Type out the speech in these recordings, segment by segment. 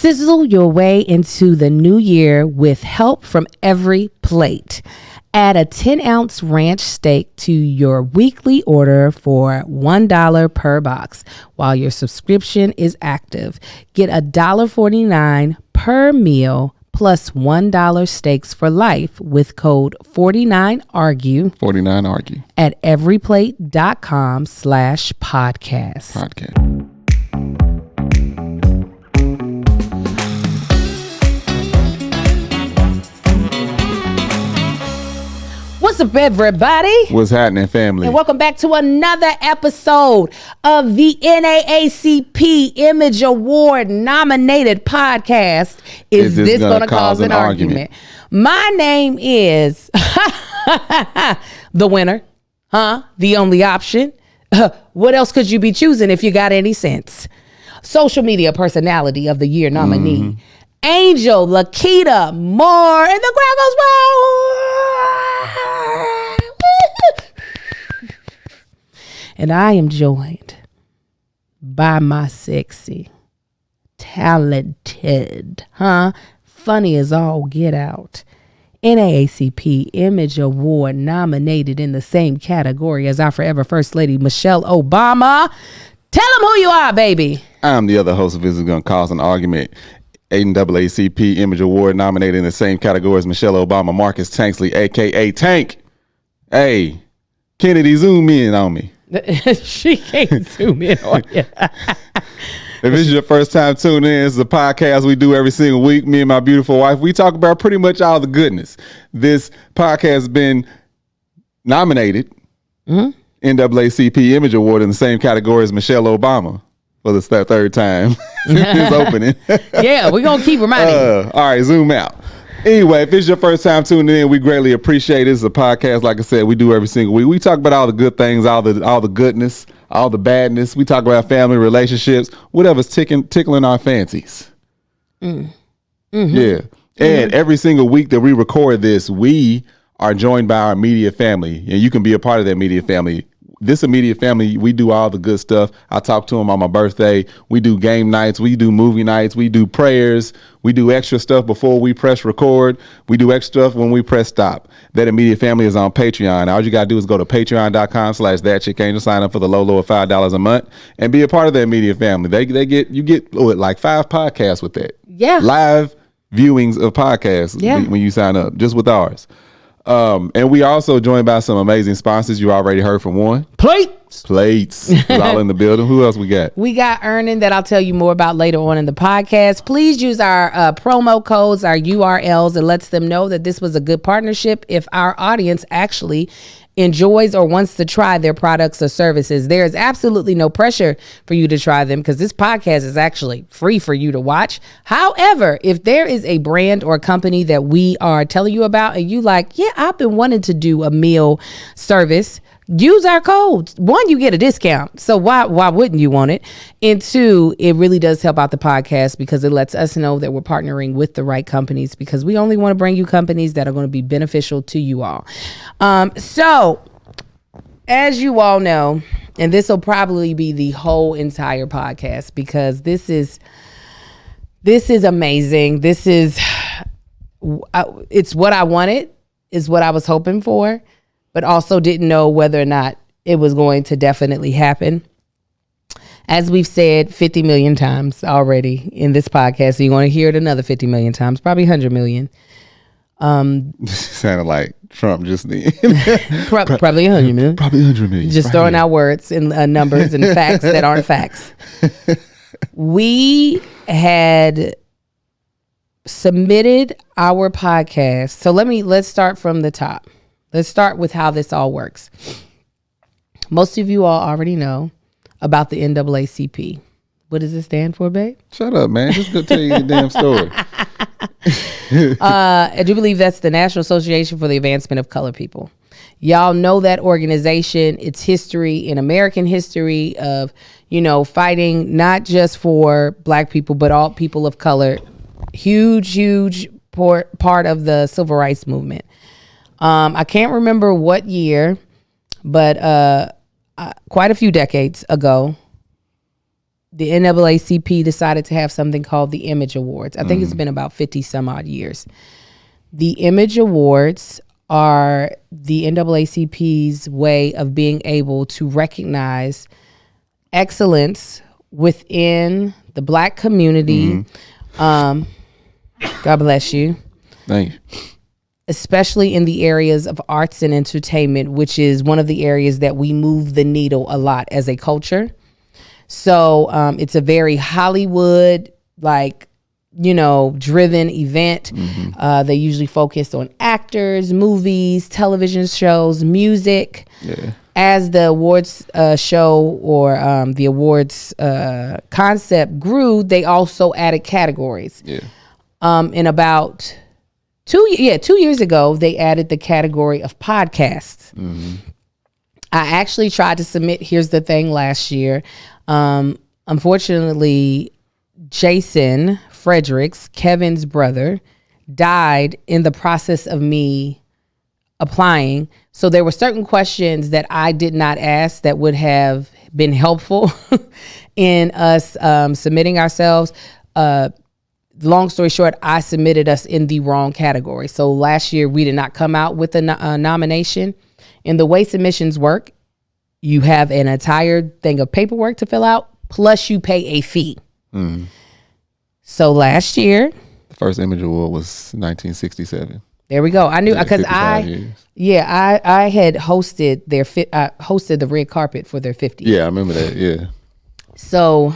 Sizzle your way into the new year with help from every plate. Add a 10-ounce ranch steak to your weekly order for $1 per box while your subscription is active. Get $1.49 per meal plus $1 steaks for life with code 49ARGUE. 49ARGUE. At everyplate.com/podcast. What's up, everybody? What's happening, family? And welcome back to another episode of the NAACP Image Award nominated podcast. Is this gonna cause an argument? My name is the winner, the only option. What else could you be choosing if you got any sense? Social media personality of the year nominee, Angel Lakita Moore, and the crowd goes wild. And I am joined by my sexy, talented, funny as all get out, NAACP Image Award nominated in the same category as our forever First Lady, Michelle Obama. Tell them who you are, baby. I'm the other host of This Is Gonna Cause an Argument. NAACP Image Award nominated in the same category as Michelle Obama, Marcus Tanksley, a.k.a. Tank. Hey, Kennedy, zoom in on me. She can't zoom in on you. If this is your first time tuning in, this is a podcast we do every single week. Me and my beautiful wife, we talk about pretty much all the goodness. This podcast has been nominated NAACP Image Award in the same category as Michelle Obama for the third time. It's opening. Yeah, we're going to keep reminding you. All right, zoom out. Anyway, if it's your first time tuning in, we greatly appreciate it. It's a podcast, like I said, we do every single week. We talk about all the good things, all the goodness, all the badness. We talk about family, relationships, whatever's tickling our fancies. Yeah. And every single week that we record this, we are joined by our media family. And you can be a part of that media family. This immediate family, we do all the good stuff. I talk to them on my birthday. We do game nights. We do movie nights. We do prayers. We do extra stuff before we press record. We do extra stuff when we press stop. That immediate family is on Patreon. All you got to do is go to patreon.com/thatchickangel, sign up for the low of $5 a month and be a part of that immediate family. You get like 5 podcasts with that. Yeah. Live viewings of podcasts when you sign up, just with ours. And we also joined by some amazing sponsors. You already heard from one. Plates. It's all in the building. Who else we got? We got Earning that I'll tell you more about later on in the podcast. Please use our promo codes, our URLs. It lets them know that this was a good partnership if our audience actually enjoys or wants to try their products or services. There is absolutely no pressure for you to try them because this podcast is actually free for you to watch. However, if there is a brand or company that we are telling you about and you like, yeah, I've been wanting to do a meal service, use our codes. 1, you get a discount. So why wouldn't you want it? And 2, it really does help out the podcast because it lets us know that we're partnering with the right companies because we only want to bring you companies that are going to be beneficial to you all. So as you all know, and this will probably be the whole entire podcast because this is amazing. This is, it's what I wanted, is what I was hoping for, but also didn't know whether or not it was going to definitely happen. As we've said 50 million times already in this podcast, so you're going to hear it another 50 million times, probably 100 million. Sounded like Trump just then. Probably 100 million. Probably 100 million. Just right throwing out words and numbers and facts that aren't facts. We had submitted our podcast. So let's start from the top. Let's start with how this all works. Most of you all already know about the NAACP. What does it stand for, babe? Shut up, man. Just go tell you the damn story. I do believe that's the National Association for the Advancement of Colored People. Y'all know that organization, its history in American history of, fighting not just for Black people, but all people of color. Huge part of the civil rights movement. I can't remember what year, but quite a few decades ago, the NAACP decided to have something called the Image Awards. I think it's been about 50 some odd years. The Image Awards are the NAACP's way of being able to recognize excellence within the Black community. God bless you. Thank you. Especially in the areas of arts and entertainment, which is one of the areas that we move the needle a lot as a culture. So it's a very Hollywood, driven event. They usually focus on actors, movies, television shows, music. Yeah. As the awards show or the awards concept grew, they also added categories. Yeah. In about 2 years ago, they added the category of podcasts. I actually tried to submit Here's the Thing last year. Unfortunately, Jason Fredericks, Kevin's brother, died in the process of me applying. So there were certain questions that I did not ask that would have been helpful in us submitting ourselves. Long story short, I submitted us in the wrong category. So last year we did not come out with a nomination. In the way submissions work, you have an entire thing of paperwork to fill out, plus you pay a fee. So last year, the first Image Award was 1967. There we go. I knew because I had hosted hosted the red carpet for their 50th. Yeah, I remember that. Yeah. So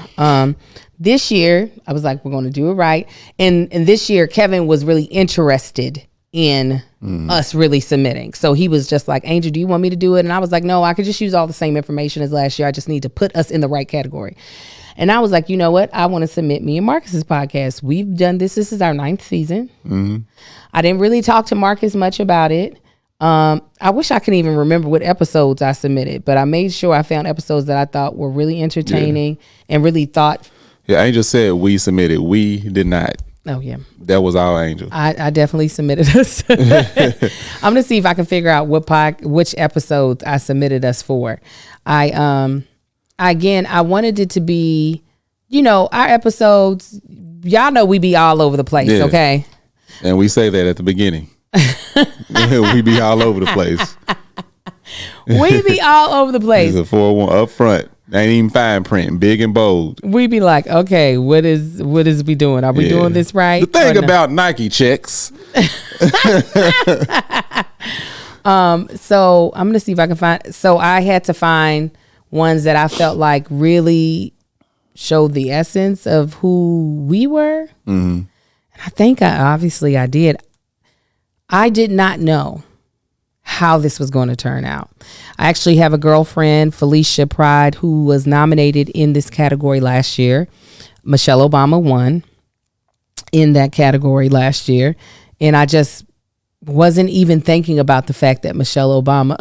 this year I was like, we're going to do it right. And this year Kevin was really interested in us really submitting. So he was just like, Angel, do you want me to do it? And I was like, no, I could just use all the same information as last year. I just need to put us in the right category. And I was like, you know what? I want to submit me and Marcus's podcast. We've done this. This is our 9th season. I didn't really talk to Marcus much about it. I wish I could even remember what episodes I submitted, but I made sure I found episodes that I thought were really entertaining and really thought. Yeah, Angel said we submitted. We did not. Oh, yeah. That was our Angel. I definitely submitted us. I'm going to see if I can figure out which episodes I submitted us for. I wanted it to be, our episodes, y'all know we be all over the place, okay? And we say that at the beginning. We be all over the place. We be all over the place. There's a 401 up front. Ain't even fine print, big and bold. We be like, okay, what is we doing? Are we doing this right? The thing about Nike checks. So I'm gonna see if I can find. So I had to find ones that I felt like really showed the essence of who we were. And I think I did. I did not know how this was going to turn out. I actually have a girlfriend, Felicia Pride, who was nominated in this category last year. Michelle Obama won in that category last year. And I just wasn't even thinking about the fact that Michelle Obama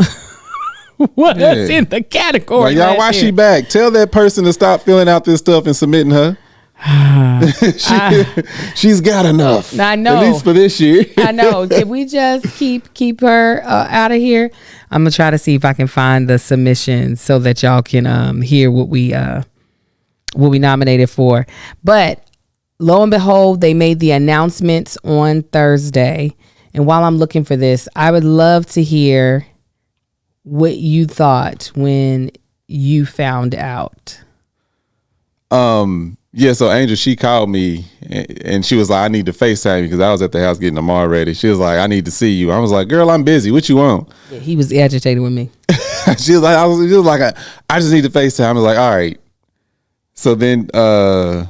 was in the category. Y'all, why she back? Tell that person to stop filling out this stuff and submitting her. She's got enough. I know. At least for this year. I know. If we just keep her out of here, I'm gonna try to see if I can find the submissions so that y'all can hear what we nominated for. But lo and behold, they made the announcements on Thursday. And while I'm looking for this, I would love to hear what you thought when you found out. Yeah, so Angel, she called me and she was like, I need to FaceTime you because I was at the house getting them all ready. She was like, I need to see you. I was like, girl, I'm busy. What you want? Yeah, he was agitated with me. She was like, I just need to FaceTime. I was like, all right. So then, did I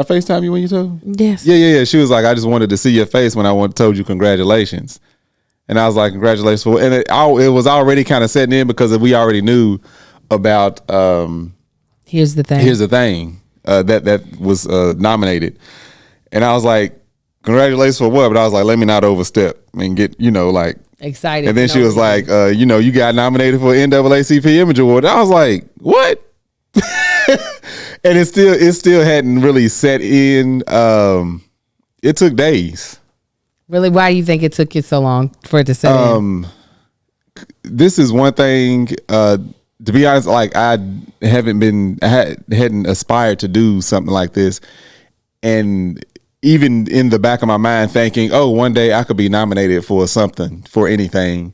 FaceTime you when you told me? Yes. Yeah. She was like, I just wanted to see your face when I told you congratulations. And I was like, congratulations. And it was already kind of setting in because we already knew about, Here's the thing. That was nominated. And I was like, congratulations for what? But I was like, let me not overstep and get, excited. And then she was like, you got nominated for NAACP Image Award. And I was like, what? And it still hadn't really set in. It took days. Really? Why do you think it took you so long for it to set in? This is one thing to be honest, like I hadn't aspired to do something like this, and even in the back of my mind thinking, oh, one day I could be nominated for something, for anything,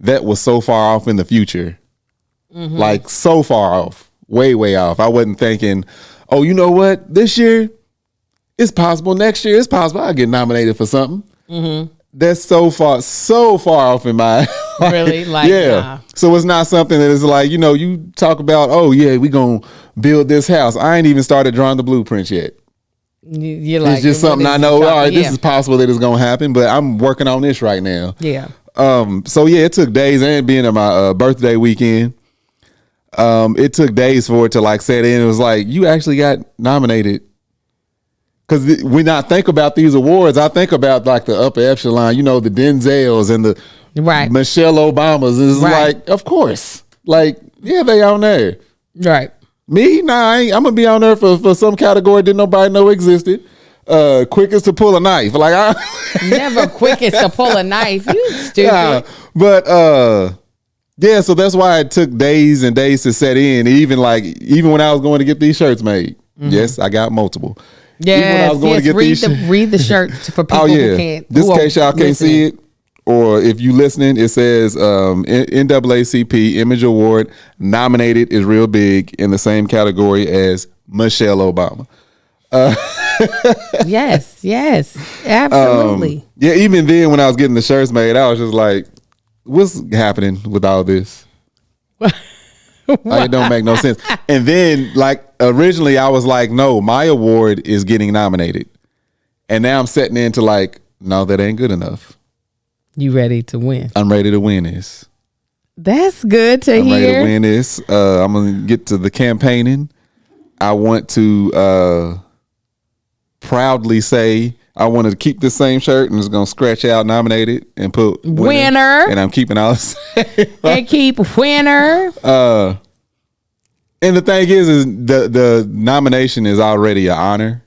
that was so far off in the future. Like so far off, way off. I wasn't thinking, oh, you know what, this year it's possible, next year it's possible I'll get nominated for something. That's so far off in my really, like, yeah. nah. So it's not something that is like, you know, you talk about, oh yeah, we gonna build this house. I ain't even started drawing the blueprints yet. You're like, it's just something I know. All right, this is possible that it's gonna happen, but I'm working on this right now. Yeah. So yeah, it took days, and being at my birthday weekend, it took days for it to like set in. It was like, you actually got nominated. Because when I think about these awards, I think about like the upper echelon, you know, the Denzels and the Michelle Obamas. It's like, of course, like, yeah, they on there. Right. Me, nah, I'm gonna be on there for some category that nobody know existed. Quickest to pull a knife, like never quickest to pull a knife. You stupid. Yeah, but yeah, so that's why it took days and days to set in. Even when I was going to get these shirts made, yes, I got multiple. Yeah, read the shirt for people who can't. This case y'all can't see it, or if you listening, it says NAACP Image Award nominated is real big in the same category as Michelle Obama. Yes, absolutely. Yeah, even then when I was getting the shirts made, I was just like, what's happening with all this? Like, it don't make no sense. And then like originally I was like, no, my award is getting nominated. And now I'm setting into like, no, that ain't good enough. You ready to win? I'm ready to win this. That's good to hear. I'm ready to win this. I'm going to get to the campaigning. I want to proudly say I want to keep the same shirt and it's going to scratch out nominated and put winner. And I'm keeping all and keep winner. And the thing is the nomination is already an honor,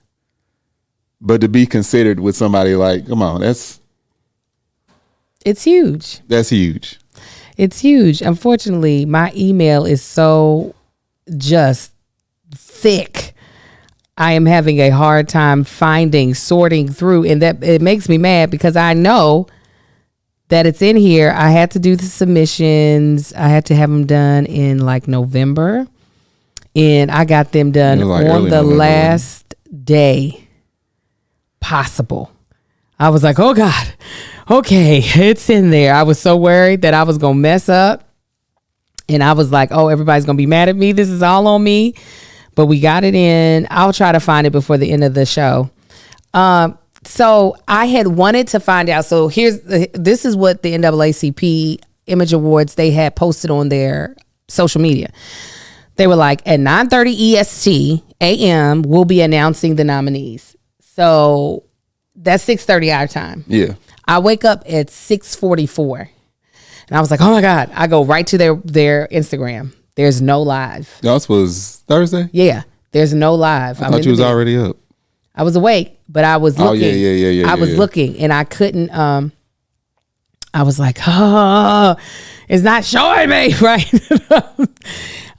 but to be considered with somebody like, come on, it's huge. That's huge. It's huge. Unfortunately, my email is so just thick. I am having a hard time sorting through, and that it makes me mad because I know that it's in here. I had to do the submissions. I had to have them done in like November, and I got them done on the last day possible. I was like, oh God, okay, it's in there. I was so worried that I was going to mess up, and I was like, oh, everybody's going to be mad at me. This is all on me. But we got it in. I'll try to find it before the end of the show. So I had wanted to find out. So this is what the NAACP Image Awards, they had posted on their social media. They were like, at 9:30 EST AM, we'll be announcing the nominees. So that's 6:30 our time. Yeah. I wake up at 6:44. And I was like, oh my God. I go right to their Instagram. There's no live. Yours was Thursday? Yeah. There's no live. I thought you was already up. I was awake, but I was looking. Oh, yeah. I was looking and I couldn't, I was like, oh, it's not showing me, right?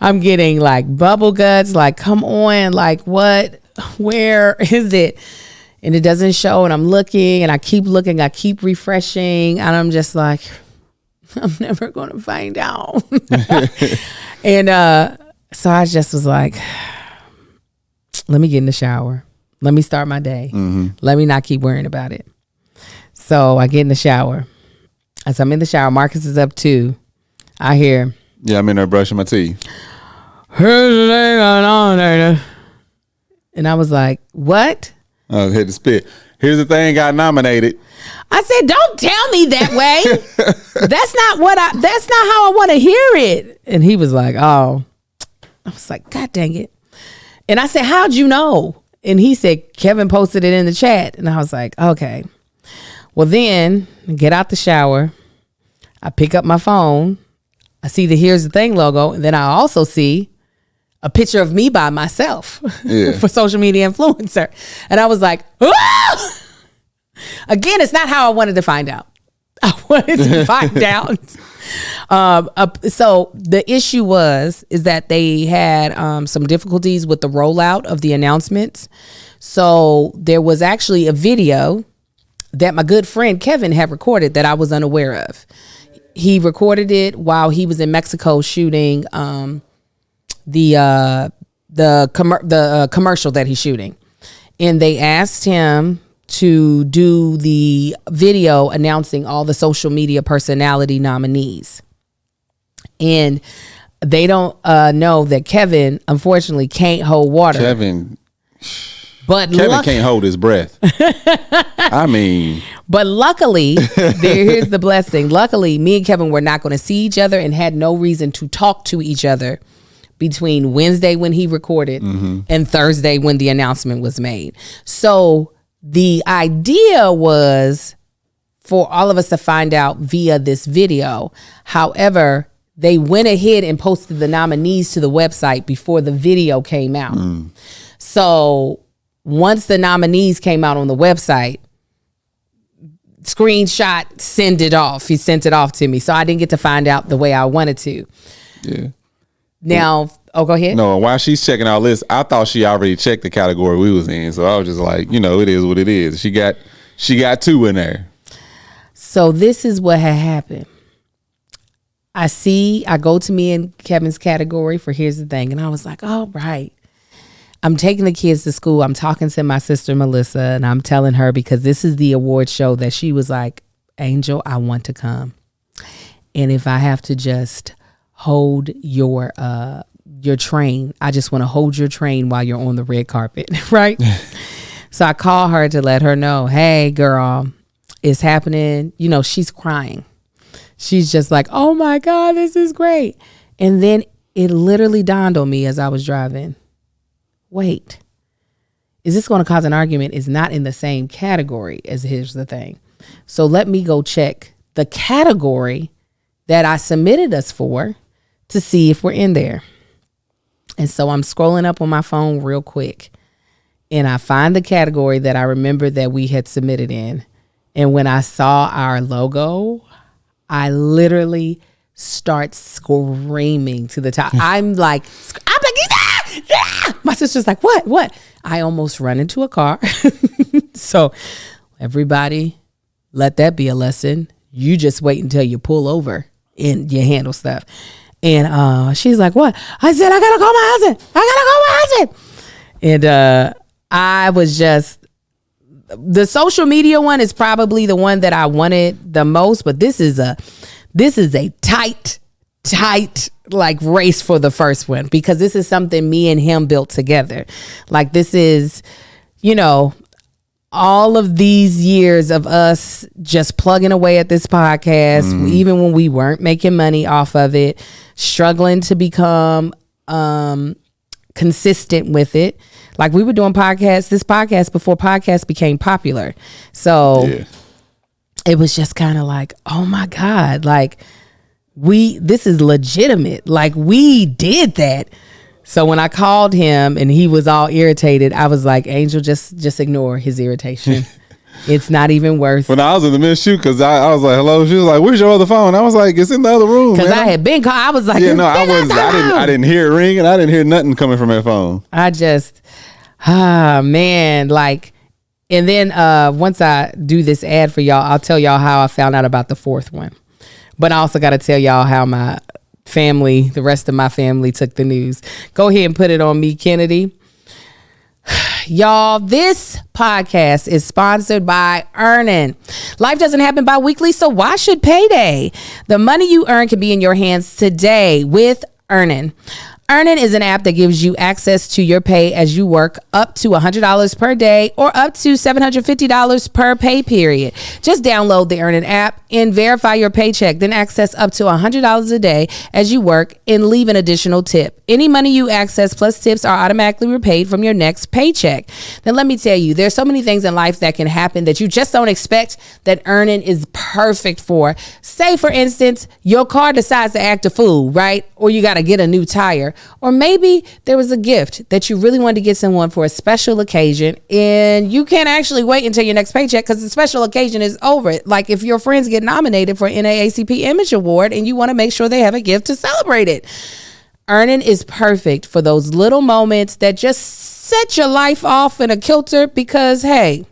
I'm getting like bubble guts, like, come on, like what, where is it? And it doesn't show, and I'm looking and I keep looking, I keep refreshing, and I'm just like, I'm never going to find out. And so I just was like, let me get in the shower. Let me start my day. Let me not keep worrying about it. So I get in the shower. As I'm in the shower, Marcus is up too. I hear, yeah, I'm in there brushing my teeth. Here's the thing going on there. And I was like, what? Oh, hit the spit. Here's the thing, got nominated. I said, don't tell me that way. That's not how I want to hear it. And he was like, oh. I was like, God dang it. And I said, how'd you know? And he said, Kevin posted it in the chat. And I was like, okay. Well, then get out the shower. I pick up my phone. I see the Here's the Thing logo. And then I also see a picture of me by myself for social media influencer. And I was like, ah! Again, it's not how I wanted to find out. I wanted to find out So the issue is that they had some difficulties with the rollout of the announcements. So there was actually a video that my good friend Kevin had recorded that I was unaware of. He recorded it while he was in Mexico shooting the commercial that he's shooting, and they asked him to do the video announcing all the social media personality nominees. And they don't know that Kevin, unfortunately, can't hold water. Kevin can't hold his breath. I mean. But luckily, here's the blessing. Luckily, me and Kevin were not going to see each other and had no reason to talk to each other between Wednesday when he recorded and Thursday when the announcement was made. So the idea was for all of us to find out via this video. However, they went ahead and posted the nominees to the website before the video came out. So once the nominees came out on the website, screenshot, send it off. He sent it off to me. So I didn't get to find out the way I wanted to. Yeah. Now, go ahead. No, while she's checking our list, I thought she already checked the category we was in. So I was just like, it is what it is. She got 2 in there. So this is what had happened. I go to me and Kevin's category for Here's the Thing. And I was like, all right. I'm taking the kids to school. I'm talking to my sister, Melissa, and I'm telling her because this is the award show that she was like, Angel, I want to come. And if I have to just hold your train, I just want to hold your train while you're on the red carpet, right? So I call her to let her know, hey, girl, it's happening. She's crying. She's just like, oh, my God, this is great. And then it literally dawned on me as I was driving. Wait, is this going to cause an argument? It's not in the same category as Here's the Thing. So let me go check the category that I submitted us for to see if we're in there. And so I'm scrolling up on my phone real quick and I find the category that I remember that we had submitted in. And when I saw our logo, I literally start screaming to the top. I'm like, yeah! My sister's like, what? I almost run into a car. So everybody, let that be a lesson. You just wait until you pull over and you handle stuff. And she's like, what? I said, I gotta call my husband. And I was just, the social media one is probably the one that I wanted the most, but this is a tight like race for the first one, because this is something me and him built together. Like this is, all of these years of us just plugging away at this podcast, even when we weren't making money off of it, struggling to become consistent with it. Like we were doing this podcast before podcasts became popular. So it was just kind of like, oh my God, like this is legitimate. Like we did that. So when I called him and he was all irritated, I was like, Angel, just ignore his irritation. It's not even worth. When I was in the middle shoot, because I was like, hello. She was like, where's your other phone? I was like, it's in the other room. Because I had been called. I was like, I didn't hear it ring, and I didn't hear nothing coming from that phone. I just, man, like, and then once I do this ad for y'all, I'll tell y'all how I found out about the fourth one. But I also got to tell y'all how the rest of my family took the news. Go ahead and put it on me, Kennedy. Y'all, this podcast is sponsored by Earnin. Life doesn't happen bi-weekly, so why should payday? The money you earn can be in your hands today with Earnin. Earnin is an app that gives you access to your pay as you work up to $100 per day or up to $750 per pay period. Just download the Earnin app and verify your paycheck, then access up to $100 a day as you work and leave an additional tip. Any money you access plus tips are automatically repaid from your next paycheck. Then let me tell you, there's so many things in life that can happen that you just don't expect that Earnin is perfect for. Say, for instance, your car decides to act a fool, right? Or you got to get a new tire. Or maybe there was a gift that you really wanted to get someone for a special occasion and you can't actually wait until your next paycheck because the special occasion is over. Like if your friends get nominated for NAACP Image Award and you want to make sure they have a gift to celebrate it. Earning is perfect for those little moments that just set your life off in a kilter because, hey,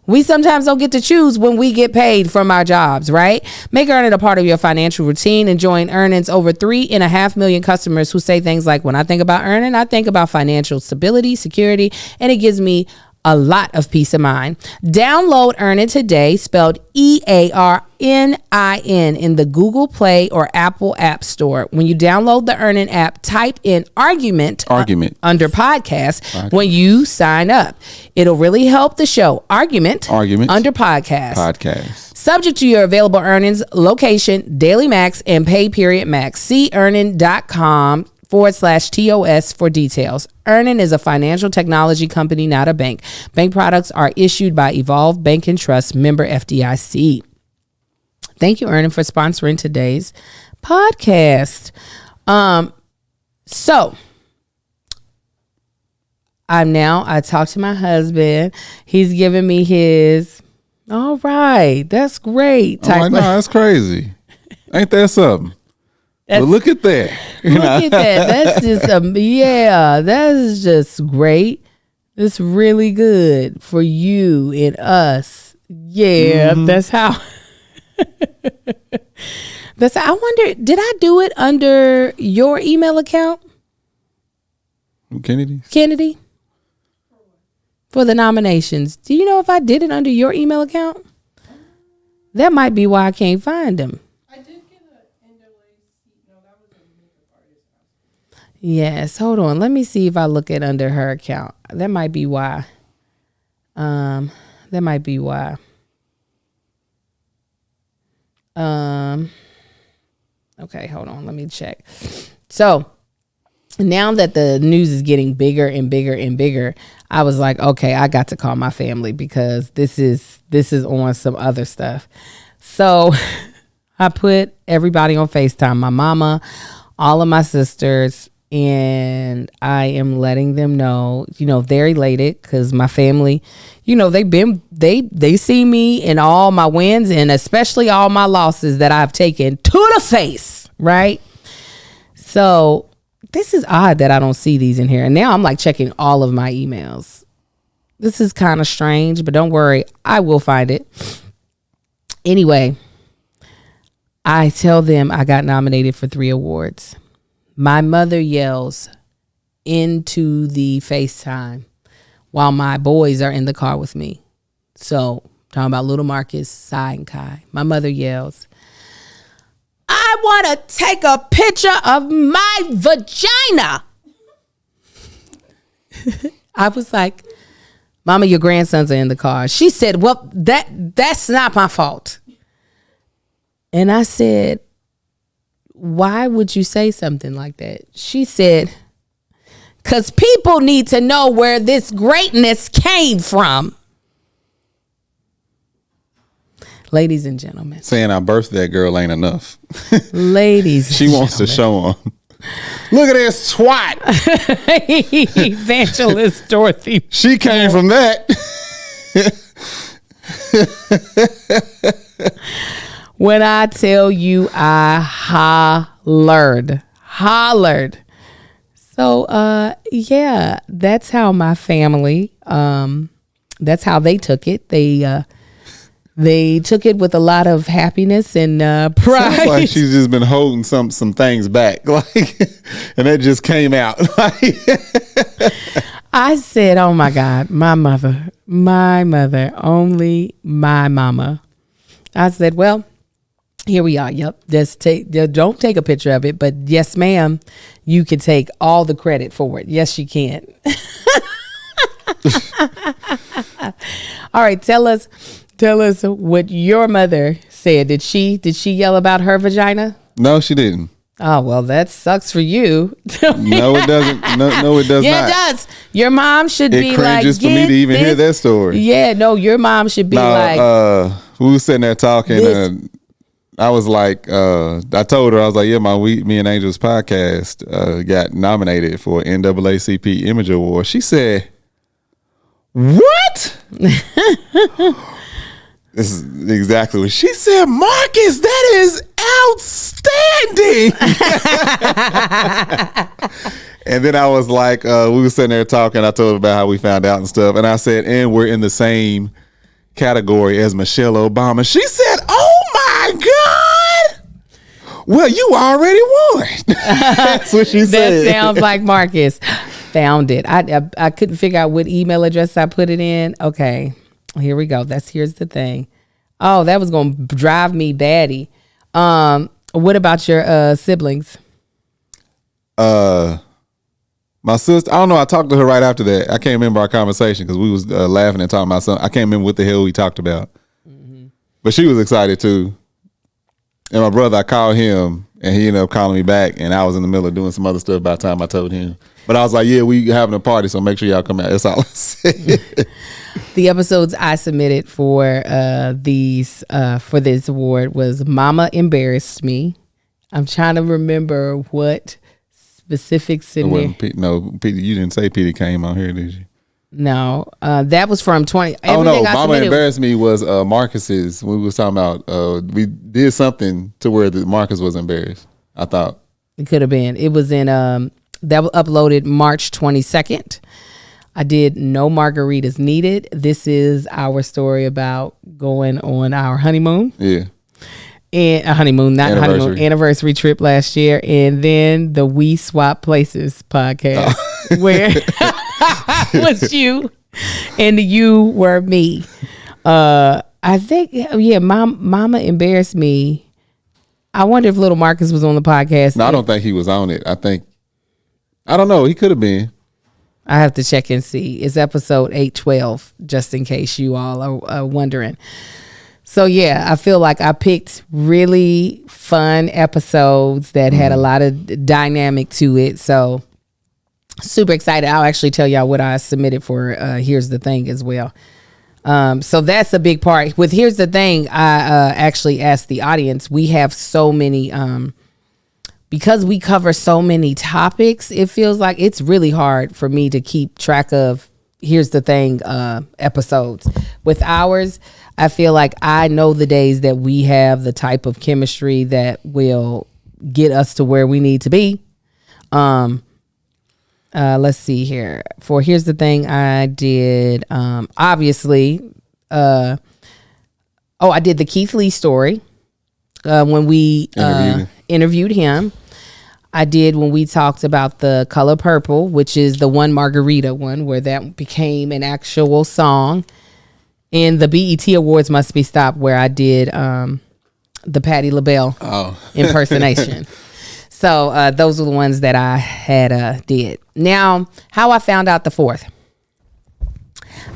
we sometimes don't get to choose when we get paid from our jobs, right? Make earning a part of your financial routine and join earnings over 3.5 million customers who say things like, when I think about earning, I think about financial stability, security, and it gives me a lot of peace of mind. Download Earnin today, spelled EARNIN, in the Google Play or Apple App Store. When you download the Earnin app, type in argument under podcast when you sign up. It'll really help the show. Argument under podcast. Subject to your available earnings, location, daily max, and pay period max. See earnin.com/TOS for details. Earnin is a financial technology company, not a bank. Bank products are issued by Evolve Bank and Trust, member FDIC. Thank you, Earnin, for sponsoring today's podcast. So I talked to my husband. He's giving me his, all right, that's great. That's crazy. Ain't that something? Well, look at that. Look at that. That's just, that is just great. It's really good for you and us. Yeah, that's how. I wonder, did I do it under your email account? Kennedy? For the nominations. Do you know if I did it under your email account? That might be why I can't find them. Yes, hold on. Let me see if I look at under her account. That might be why. Okay, hold on. Let me check. So now that the news is getting bigger and bigger and bigger, I was like, okay, I got to call my family because this is on some other stuff. So I put everybody on FaceTime, my mama, all of my sisters, and I am letting them know, they're elated because my family, they see me in all my wins and especially all my losses that I've taken to the face, right? So this is odd that I don't see these in here. And now I'm like checking all of my emails. This is kind of strange, but don't worry, I will find it. Anyway, I tell them I got nominated for 3 awards. My mother yells into the FaceTime while my boys are in the car with me. So, talking about little Marcus, Sai, and Kai. My mother yells, I want to take a picture of my vagina. I was like, Mama, your grandsons are in the car. She said, well, that's not my fault. And I said, why would you say something like that? She said, because people need to know where this greatness came from. Ladies and gentlemen. Saying I birthed that girl ain't enough. Ladies she wants to show them. Look at this twat. Evangelist Dorothy. She came from that. When I tell you I hollered. So, yeah, that's how my family, that's how they took it. They took it with a lot of happiness and pride. Sounds like she's just been holding some things back, like, and that just came out. I said, "Oh my God, my mother, only my mama." I said, "Well, here we are. Yep, don't take a picture of it, but yes, ma'am, you can take all the credit for it. Yes, you can." All right, tell us what your mother said. Did she yell about her vagina? No, she didn't. Oh, well, that sucks for you. No, it doesn't. No, it does not. Yeah, it does. Your mom should be like, it cringes for me to even hear that story. Yeah, no, your mom should be like. We were sitting there talking. I was like, I told her, I was like, yeah, Me and Angel's podcast got nominated for NAACP Image Award. She said, what? This is exactly what she said. Marcus, that is outstanding. And then I was like, we were sitting there talking. I told her about how we found out and stuff. And I said, and we're in the same category as Michelle Obama. She said, oh my God. Well, you already won. That's what she said. That sounds like Marcus. Found it. I couldn't figure out what email address I put it in. Okay. Here we go. Here's the thing. Oh, that was going to drive me batty. What about your siblings? My sister, I don't know. I talked to her right after that. I can't remember our conversation because we was laughing and talking about something. I can't remember what the hell we talked about. Mm-hmm. But she was excited too. And my brother, I called him and he ended up calling me back, and I was in the middle of doing some other stuff by the time I told him. But I was like, yeah, we having a party, so make sure y'all come out. That's all I said. The episodes I submitted for for this award was Mama Embarrassed Me. I'm trying to remember what specifics in there. Peter, you didn't say Peter came on here, did you? No, that was from 20. Oh no, Mama Embarrassed Me was Marcus's. We was talking about we did something to where Marcus was embarrassed. I thought it could have been. It was in that was uploaded March 22nd. I did No Margaritas Needed. This is our story about going on our honeymoon. Yeah. And anniversary trip last year. And then the We Swap Places podcast where was you and you were me. I think, yeah, Mama Embarrassed Me. I wonder if little Marcus was on the podcast. No, I don't think he was on it. I don't know. He could have been. I have to check and see. It's episode 812, just in case you all are wondering. So, yeah, I feel like I picked really fun episodes that had a lot of dynamic to it. So, super excited. I'll actually tell y'all what I submitted for Here's the Thing as well. So, that's a big part. With Here's the Thing, I actually asked the audience. We have so many... because we cover so many topics, it feels like it's really hard for me to keep track of Here's the Thing episodes. With ours, I feel like I know the days that we have the type of chemistry that will get us to where we need to be. Let's see here. For Here's the Thing, I did obviously. I did the Keith Lee story when we interviewed him. I did when we talked about The Color Purple, which is the One Margarita one, where that became an actual song. And the BET Awards Must Be Stopped, where I did the Patti LaBelle impersonation. So those are the ones that I had did. Now, how I found out the fourth.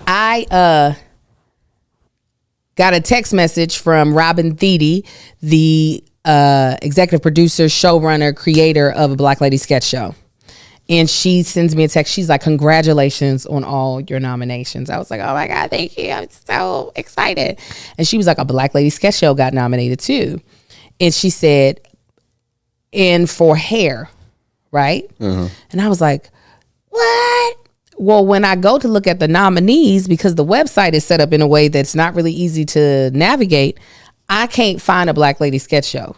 I got a text message from Robin Thede, the executive producer, showrunner, creator of a Black Lady Sketch Show. And she sends me a text. She's like, congratulations on all your nominations. I was like, oh my God, thank you. I'm so excited. And she was like, a Black Lady Sketch Show got nominated too. And she said, and for hair, right? Uh-huh. And I was like, what? Well, when I go to look at the nominees, because the website is set up in a way that's not really easy to navigate, I can't find a Black Lady Sketch Show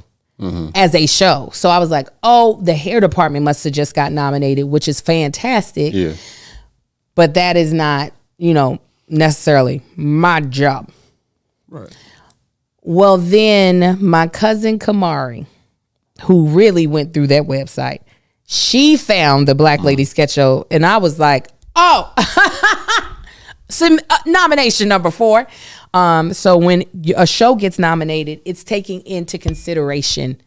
as a show. So I was like, oh, the hair department must have just got nominated, which is fantastic. Yeah. But that is not, necessarily my job. Right. Well, then my cousin Kamari, who really went through that website, she found the Black Lady Sketch Show. And I was like, oh, nomination number 4. So when a show gets nominated, it's taking into consideration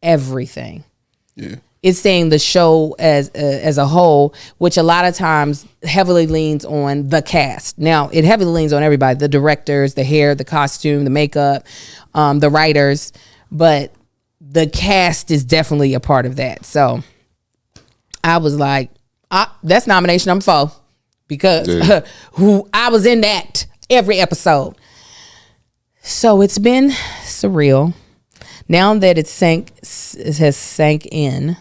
everything. Yeah. It's saying the show as a whole, which a lot of times heavily leans on the cast. Now, it heavily leans on everybody, the directors, the hair, the costume, the makeup, the writers. But the cast is definitely a part of that. So I was like, that's nomination number 4. Because I was in that every episode. So it's been surreal. Now that it has sank in,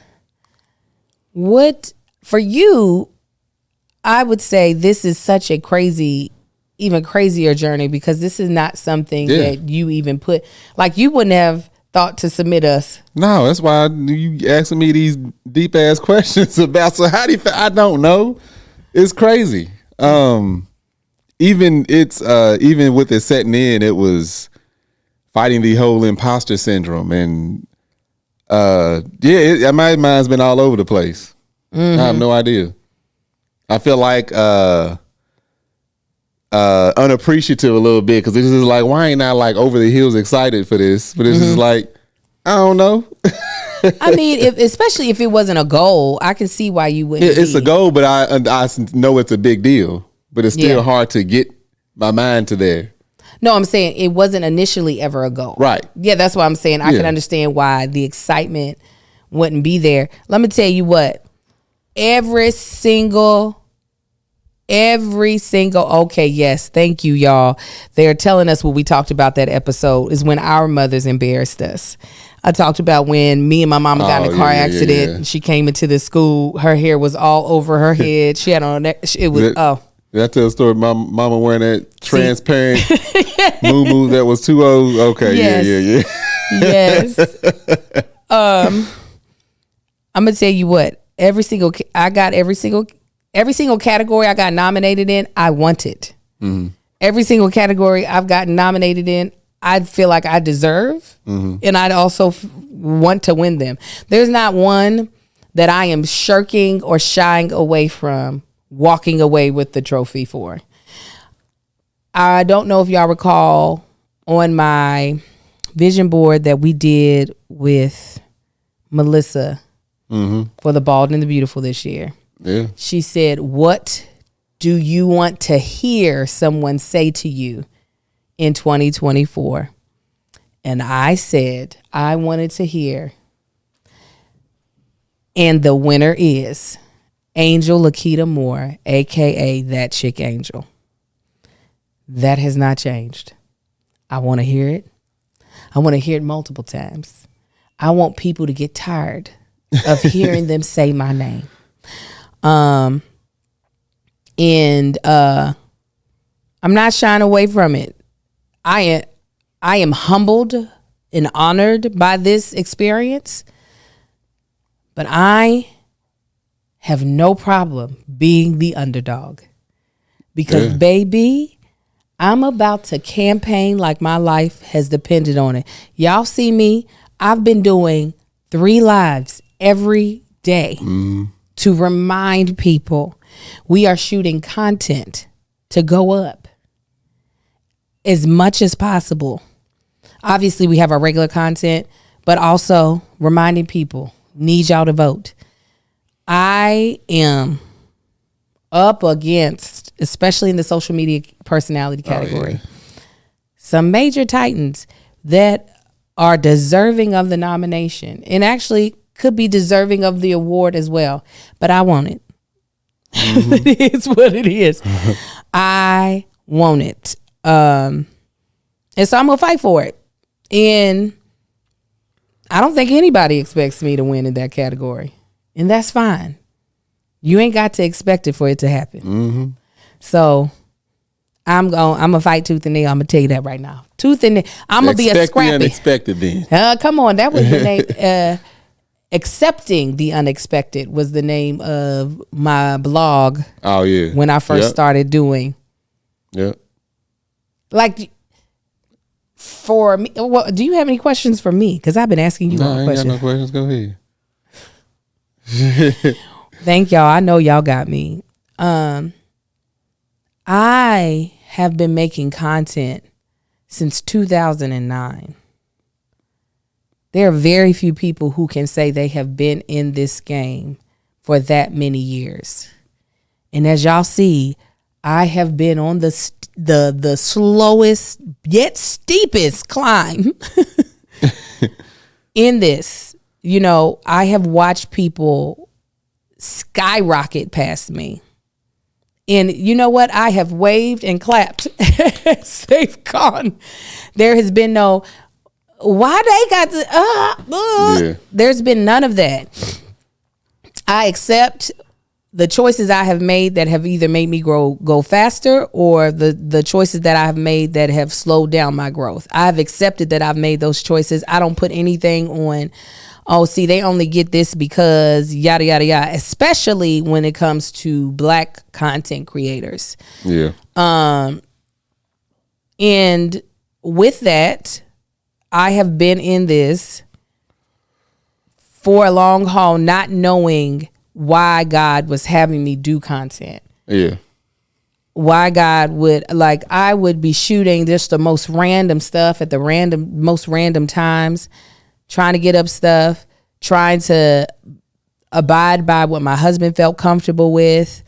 what for you? I would say this is such a even crazier journey, because this is not something that you even put, like, you wouldn't have thought to submit us. No, that's why you asking me these deep ass questions about. So how do you? I don't know. It's crazy. Even with it setting in, it was fighting the whole imposter syndrome, and my mind's been all over the place. I have no idea. I feel like unappreciative a little bit, because it's just like, why ain't I like over the hills excited for this? But it's just like, I don't know. I mean, especially if it wasn't a goal, I can see why you wouldn't. It's a goal, but I know it's a big deal. But it's still hard to get my mind to there. No, I'm saying it wasn't initially ever a goal. Right. Yeah, that's what I'm saying. I can understand why the excitement wouldn't be there. Let me tell you what. Every single, okay, yes, thank you, y'all. They're telling us what we talked about that episode is when our mothers embarrassed us. I talked about when me and my mama got in a car accident. And she came into the school. Her hair was all over her head. She had on, it was, Did I tell a story? My mama wearing that transparent moo that was too old. Okay, yes. Yes. I'm gonna tell you what. Every single category I got nominated in, I wanted. Every single category I've gotten nominated in, I feel like I deserve, and I'd also want to win them. There's not one that I am shirking or shying away from walking away with the trophy for. I don't know if y'all recall on my vision board that we did with Melissa for the Bald and the Beautiful this year. Yeah. She said, what do you want to hear someone say to you in 2024? And I said, I wanted to hear, and the winner is Angel Lakita Moore, aka That Chick Angel. That has not changed. I want to hear it. I want to hear it multiple times. I want people to get tired of hearing them say my name. And I'm not shying away from it. I am humbled and honored by this experience, but I have no problem being the underdog, because baby, I'm about to campaign like my life has depended on it. Y'all see me. I've been doing 3 lives every day to remind people we are shooting content to go up as much as possible. Obviously, we have our regular content, but also reminding people, need y'all to vote. I am up against, especially in the social media personality category, some major titans that are deserving of the nomination and actually could be deserving of the award as well. But I want it. It is what it is. I want it. And so I'm going to fight for it. And I don't think anybody expects me to win in that category. And that's fine. You ain't got to expect it for it to happen. So I'm gonna fight tooth and nail. I'm gonna tell you that right now. Tooth and nail. I'm gonna be a scrappy. The unexpected then. Come on, that was the name. Accepting the Unexpected was the name of my blog. Oh yeah. When I first started doing. Yeah. Like, for me, do you have any questions for me? Because I've been asking you all questions. I ain't got no questions. Go ahead. Thank y'all. I know y'all got me. I have been making content since 2009. There are very few people who can say they have been in this game for that many years. And as y'all see, I have been on the slowest yet steepest climb in this. You know, I have watched people skyrocket past me. And you know what? I have waved and clapped as they've gone. There has been no, why they got to, There's been none of that. I accept the choices I have made that have either made me go faster, or the choices that I have made that have slowed down my growth. I've accepted that I've made those choices. I don't put anything on, oh, see, they only get this because yada, yada, yada, especially when it comes to Black content creators. Yeah. And with that, I have been in this for a long haul, not knowing why God was having me do content. Yeah. Why God would, like, I would be shooting just the most random stuff at the most random times, trying to get up stuff, trying to abide by what my husband felt comfortable with.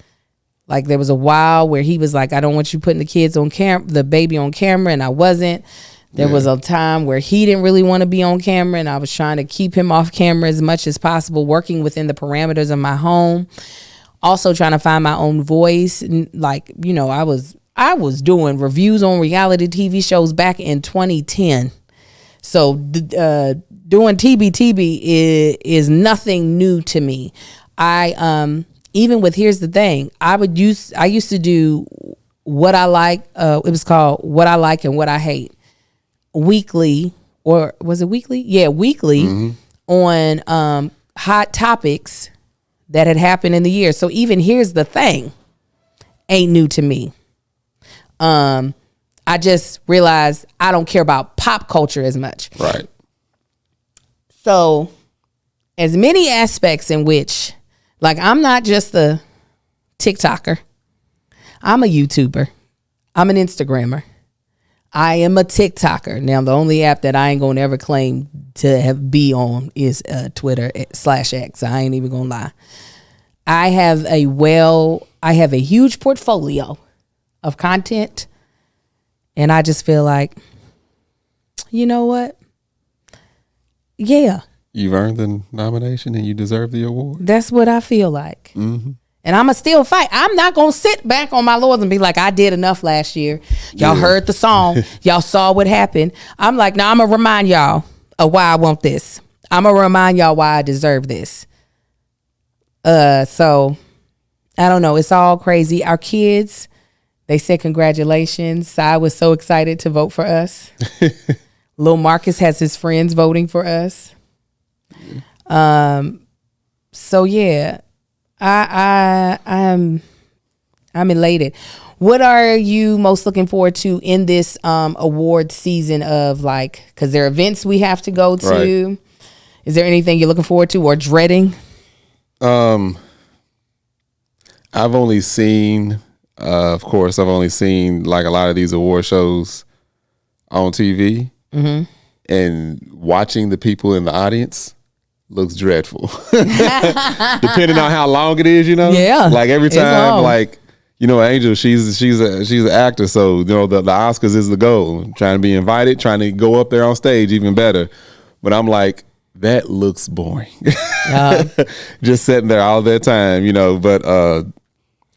Like, there was a while where he was like, I don't want you putting the baby on camera, and I wasn't. There was a time where he didn't really want to be on camera, and I was trying to keep him off camera as much as possible, working within the parameters of my home. Also trying to find my own voice. Like, you know, I was doing reviews on reality TV shows back in 2010. So doing TBTB is nothing new to me. Even with, here's the thing, I used to do What I Like. It was called What I Like and What I Hate. Weekly, or was it weekly? Yeah, weekly, on hot topics that had happened in the year. So even here's the thing, ain't new to me. I just realized I don't care about pop culture as much. Right. So as many aspects in which, like, I'm not just a TikToker. I'm a YouTuber. I'm an Instagrammer. I am a TikToker. Now, the only app that I ain't gonna ever claim to be on is Twitter /X. I ain't even gonna lie. I have a huge portfolio of content, and I just feel like, you know what? Yeah. You've earned the nomination and you deserve the award. That's what I feel like. Mm-hmm. And I'm going to still fight. I'm not going to sit back on my laurels and be like, I did enough last year. Y'all heard the song. Y'all saw what happened. I'm like, no, I'm going to remind y'all of why I want this. I'm going to remind y'all why I deserve this. So, I don't know. It's all crazy. Our kids, they said congratulations. Sai was so excited to vote for us. Lil Marcus has his friends voting for us. So, yeah. I'm elated. What are you most looking forward to in this award season of, like, because there are events we have to go to. Right. Is there anything you're looking forward to or dreading? I've only seen, of course, like a lot of these award shows on TV, and watching the people in the audience looks dreadful. Depending on how long it is, you know. Yeah. Like every time, like, you know, Angel, she's an actor, so you know the Oscars is the goal. Trying to be invited, trying to go up there on stage, even better. But I'm like, that looks boring. Just sitting there all that time, you know. But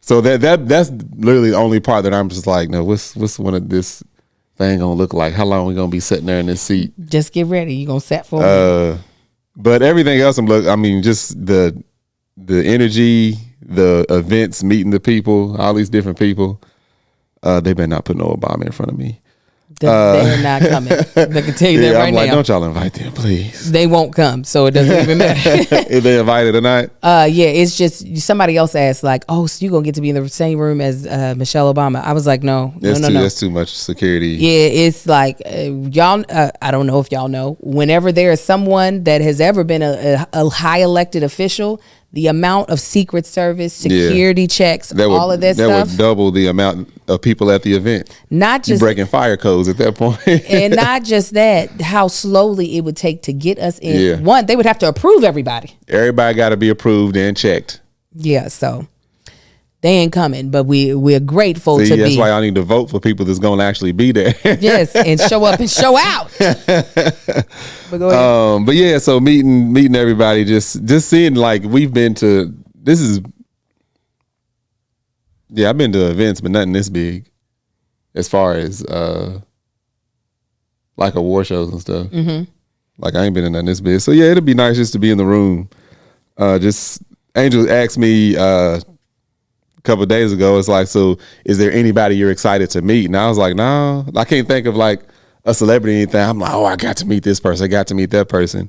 so that's literally the only part that I'm just like, no, what's one of this thing gonna look like? How long we gonna be sitting there in this seat? Just get ready. You gonna set for me. But everything else, just the energy, the events, meeting the people, all these different people. They better not put no Obama in front of me. They're not coming. They can tell you that right I'm like, now. don't y'all invite them, please. They won't come, so it doesn't even matter. If they invited or not. Yeah, it's just somebody else asked, like, oh, so you gonna get to be in the same room as Michelle Obama? I was like, no. That's too much security. Yeah, it's like y'all. I don't know if y'all know. Whenever there is someone that has ever been a high elected official, the amount of Secret Service security checks, all of that stuff, that would double the amount of people at the event. Not just you're breaking fire codes at that point, and not just that, how slowly it would take to get us in. Yeah. One, they would have to approve everybody. Everybody got to be approved and checked. Yeah, so they ain't coming, but we're grateful to be. That's why I need to vote for people that's going to actually be there. Yes, and show up and show out. But go ahead. But yeah, so meeting everybody, just seeing, like, we've been to, I've been to events, but nothing this big as far as like award shows and stuff. Like I ain't been in none this big. So yeah, it'd be nice just to be in the room. Just Angel asked me a couple of days ago, it's like, so is there anybody you're excited to meet? And I was like, no, I can't think of like a celebrity or anything. I'm like, oh, I got to meet this person. I got to meet that person.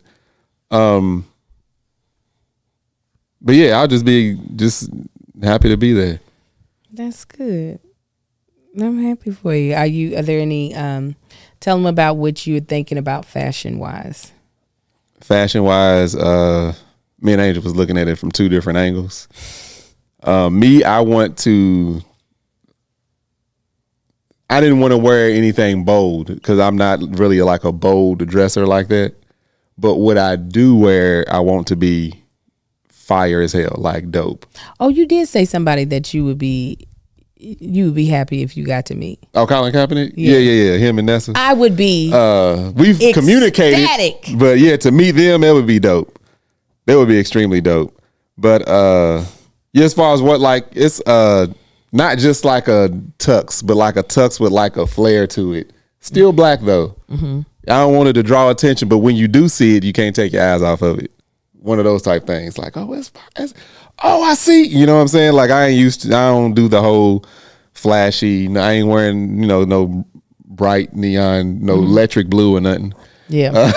But yeah, I'll just be happy to be there. That's good. I'm happy for you. Are there any, tell them about what you're thinking about fashion wise. Fashion wise, me and Angel was looking at it from two different angles. I didn't want to wear anything bold because I'm not really like a bold dresser like that. But what I do wear, I want to be fire as hell, like dope. Oh, you did say somebody that you would be happy if you got to meet. Oh, Colin Kaepernick? Yeah. Him and Nessa. I would be. We've communicated, but yeah, to meet them, it would be dope. That would be extremely dope. But yeah, as far as what, like, it's not just like a tux, but like a tux with like a flair to it. Still black though. I don't want it to draw attention, but when you do see it, you can't take your eyes off of it. One of those type things, like, oh, I see. You know what I'm saying? Like, I don't do the whole flashy. I ain't wearing, no bright neon, no electric blue or nothing. Yeah.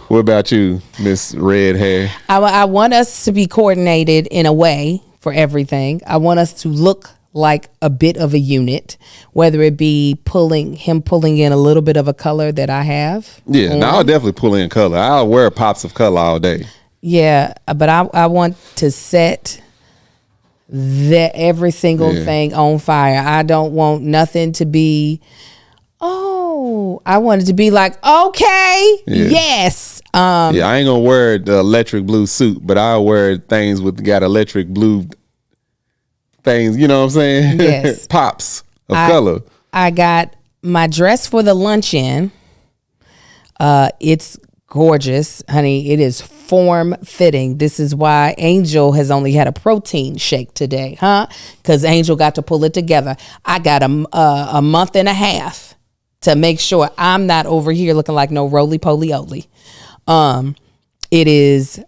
What about you, Miss Red Hair? I want us to be coordinated in a way for everything. I want us to look like a bit of a unit, whether it be pulling in a little bit of a color that I have. Yeah, now I'll definitely pull in color. I'll wear pops of color all day. Yeah, but I want to set every single thing on fire. I don't want nothing to be, I want it to be like, okay, yes. I ain't gonna wear the electric blue suit, but I'll wear things got electric blue things, you know what I'm saying? Yes. Pops of color. I got my dress for the luncheon. It's gorgeous, honey. It is form fitting. This is why Angel has only had a protein shake today, because Angel got to pull it together. I got a month and a half to make sure I'm not over here looking like no roly-poly-oly. It is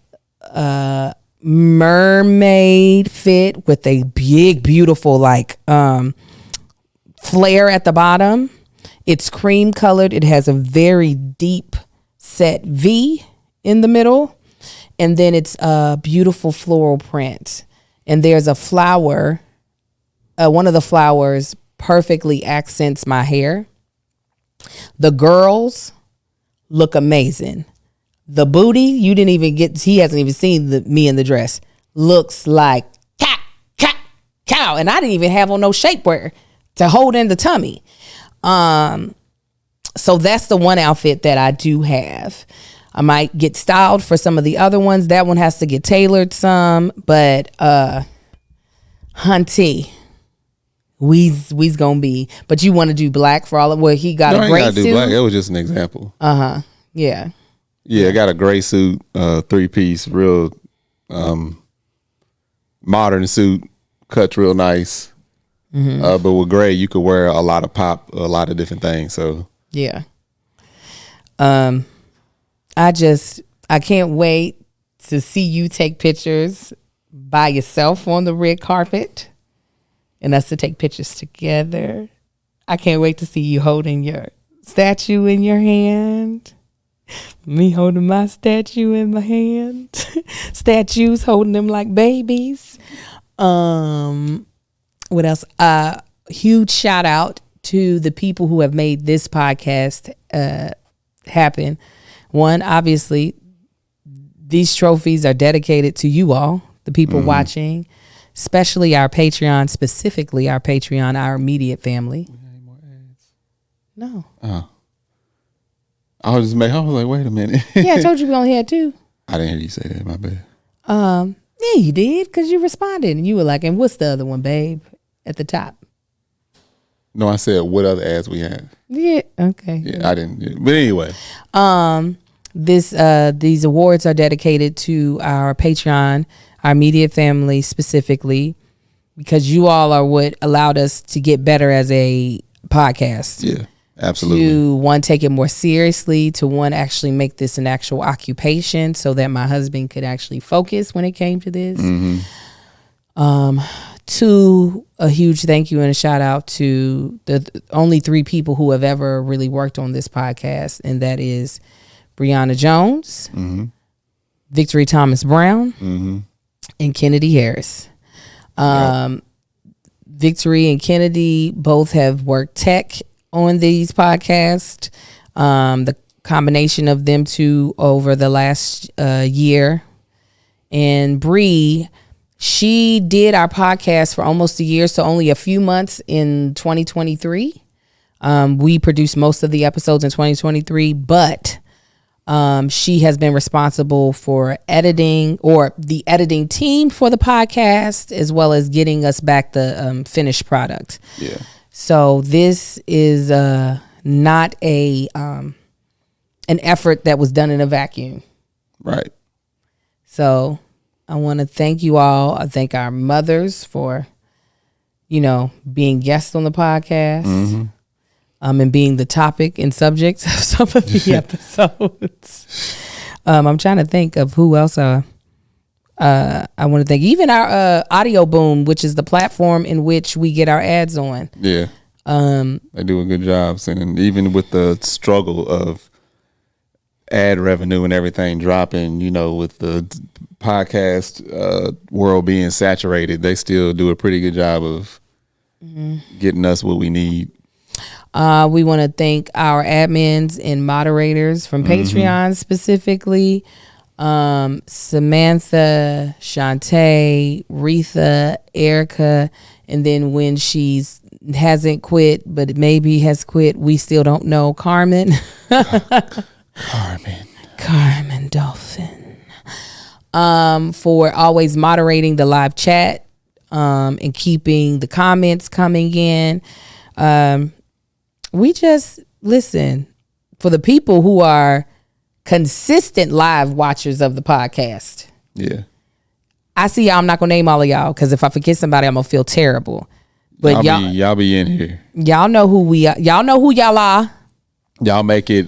mermaid fit with a big, beautiful flare at the bottom. It's cream colored. It has a very deep set V in the middle, and then it's a beautiful floral print. And there's a flower. One of the flowers perfectly accents my hair. The girls look amazing. The booty, he hasn't even seen me in the dress. Looks like cow. And I didn't even have on no shapewear to hold in the tummy. So that's the one outfit that I do have. I might get styled for some of the other ones. That one has to get tailored some. But hunty, we's gonna be. But you want to do black for all of what he got a gray suit. Do black. It was just an example. Yeah. Yeah, I got a gray suit, 3-piece, real modern suit, cuts real nice. But with gray, you could wear a lot of pop, a lot of different things. So yeah. I can't wait to see you take pictures by yourself on the red carpet and us to take pictures together. I can't wait to see you holding your statue in your hand. Me holding my statue in my hand. Statues holding them like babies. What else? Huge shout out to the people who have made this podcast happen. One, obviously, these trophies are dedicated to you all, the people watching, especially our Patreon, specifically our Patreon, our immediate family. Any more ads? No. Oh. I was like, wait a minute. Yeah, I told you we only had 2. I didn't hear you say that. My bad. Yeah, you did, because you responded and you were like, and what's the other one, babe, at the top? No, I said what other ads we have. Yeah, okay. Yeah, I didn't. But anyway. These awards are dedicated to our Patreon, our immediate family specifically, because you all are what allowed us to get better as a podcast. Yeah. Absolutely. To one, take it more seriously, to one, actually make this an actual occupation so that my husband could actually focus when it came to this. Two, a huge thank you and a shout out to the only 3 people who have ever really worked on this podcast, and that is Brianna Jones, Victory Thomas Brown, and Kennedy Harris. Victory and Kennedy both have worked tech on these podcasts. The combination of them two over the last year. And Bree, she did our podcast for almost a year, so only a few months in 2023. We produced most of the episodes in 2023, but she has been responsible for editing, or the editing team for the podcast, as well as getting us back the finished product. Yeah. So this is not an effort that was done in a vacuum. Right. So I want to thank you all. I thank our mothers for, being guests on the podcast, and being the topic and subjects of some of the episodes. I'm trying to think of who else I want to thank. Even our Audio Boom, which is the platform in which we get our ads on. Yeah. They do a good job. And even with the struggle of ad revenue and everything dropping, with the podcast world being saturated, they still do a pretty good job of getting us what we need. We want to thank our admins and moderators from Patreon specifically. Samantha, Shantae, Retha, Erica, and then when she's hasn't quit but maybe has quit, we still don't know, Carmen. Carmen Dolphin. For always moderating the live chat and keeping the comments coming in. We just listen for the people who are consistent live watchers of the podcast. Yeah. I see y'all. I'm not gonna name all of y'all because if I forget somebody, I'm gonna feel terrible. But y'all be in here. Y'all know who we are. Y'all know who y'all are. Y'all make it